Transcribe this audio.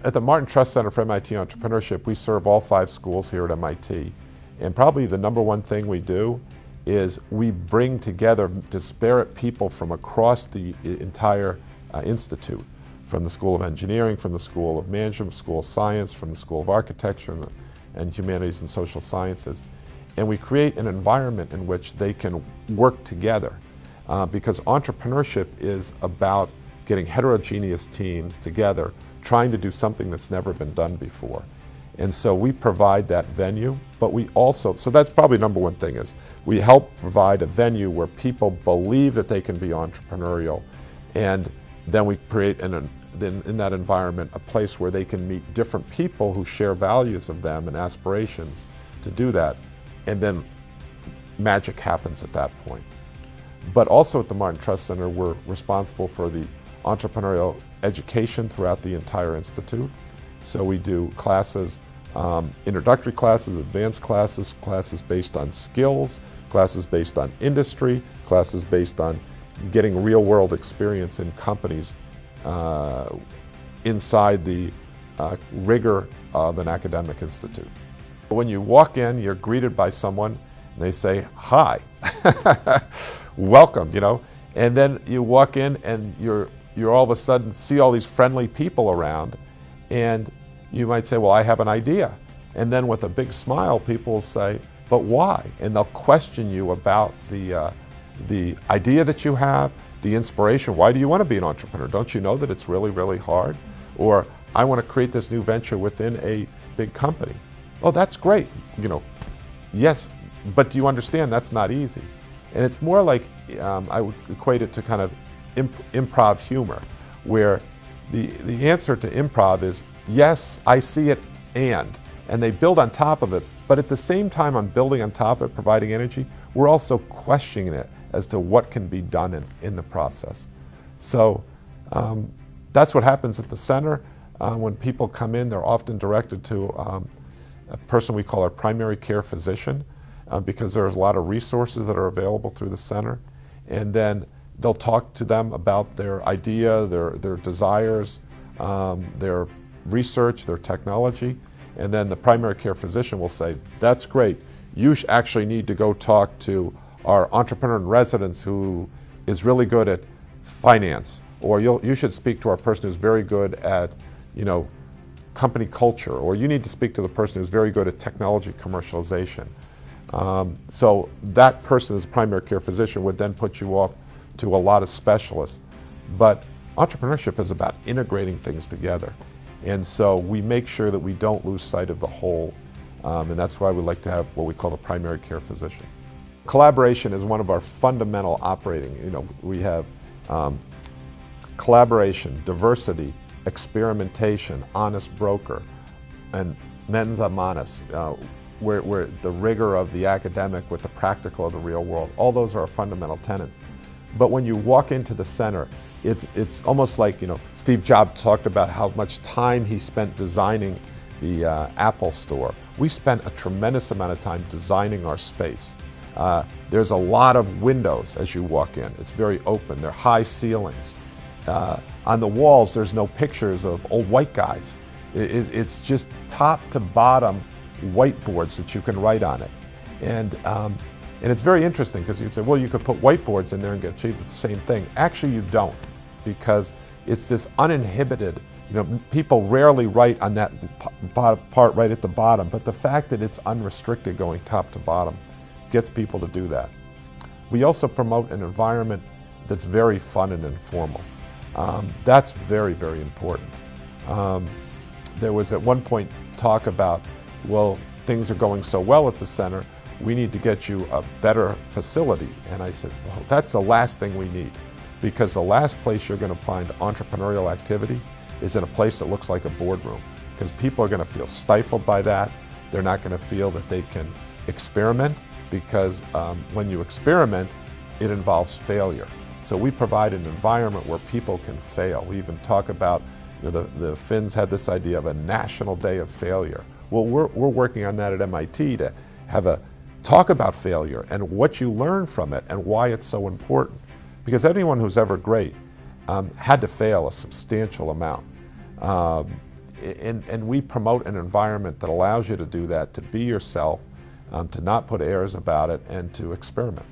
At the Martin Trust Center for MIT Entrepreneurship, we serve all 5 schools here at MIT. And probably the number one thing we do is we bring together disparate people from across the entire institute, from the School of Engineering, from the School of Management, School of Science, from the School of Architecture and Humanities and Social Sciences. And we create an environment in which they can work together because entrepreneurship is about getting heterogeneous teams together, trying to do something that's never been done before. And so we provide that venue, but we also, so that's probably number one thing, is we help provide a venue where people believe that they can be entrepreneurial, and then we create in that environment a place where they can meet different people who share values of them and aspirations to do that, and then magic happens at that point. But also at the Martin Trust Center, we're responsible for the entrepreneurial education throughout the entire institute. So we do classes, introductory classes, advanced classes, classes based on skills, classes based on industry, classes based on getting real world experience in companies inside the rigor of an academic institute. When you walk in, you're greeted by someone and they say, "Hi, welcome," you know, and then you walk in and you're all of a sudden see all these friendly people around, and you might say, "Well, I have an idea." And then with a big smile, people will say, "But why?" And they'll question you about the idea that you have, the inspiration. Why do you want to be an entrepreneur? Don't you know that it's really, really hard? Or, "I want to create this new venture within a big company." "Oh, that's great." You know, yes, but do you understand that's not easy? And it's more like, I would equate it to kind of improv humor, where the answer to improv is, yes, I see it, and they build on top of it, but at the same time I'm building on top of it, providing energy, we're also questioning it as to what can be done in the process. So that's what happens at the center. When people come in, they're often directed to a person we call our primary care physician, because there's a lot of resources that are available through the center, and then they'll talk to them about their idea, their desires, their research, their technology, and then the primary care physician will say, "That's great. You actually need to go talk to our entrepreneur in residence who is really good at finance," or you should speak to our person who's very good at, you know, company culture, or you need to speak to the person who's very good at technology commercialization. So that person as a primary care physician would then put you off to a lot of specialists. But entrepreneurship is about integrating things together. And so we make sure that we don't lose sight of the whole. And that's why we like to have what we call the primary care physician. Collaboration is one of our fundamental operating. You know, we have collaboration, diversity, experimentation, honest broker, and mensa manus, where the rigor of the academic with the practical of the real world. All those are our fundamental tenets. But when you walk into the center, it's almost like, you know, Steve Jobs talked about how much time he spent designing the Apple store. We spent a tremendous amount of time designing our space. There's a lot of windows as you walk in. It's very open. There are high ceilings. On the walls, there's no pictures of old white guys. It's just top to bottom whiteboards that you can write on it. And it's very interesting because you say, well, you could put whiteboards in there and get achieved the same thing. Actually, you don't, because it's this uninhibited, you know, people rarely write on that part right at the bottom, but the fact that it's unrestricted going top to bottom gets people to do that. We also promote an environment that's very fun and informal. That's very, very important. There was at one point talk about, well, things are going so well at the center, we need to get you a better facility. And I said, well, that's the last thing we need, because the last place you're going to find entrepreneurial activity is in a place that looks like a boardroom, because people are going to feel stifled by that. They're not going to feel that they can experiment, because when you experiment, it involves failure. So we provide an environment where people can fail. We even talk about, you know, the Finns had this idea of a national day of failure. Well, we're working on that at MIT to have a talk about failure and what you learn from it and why it's so important. Because anyone who's ever great had to fail a substantial amount. and we promote an environment that allows you to do that, to be yourself, to not put airs about it, and to experiment.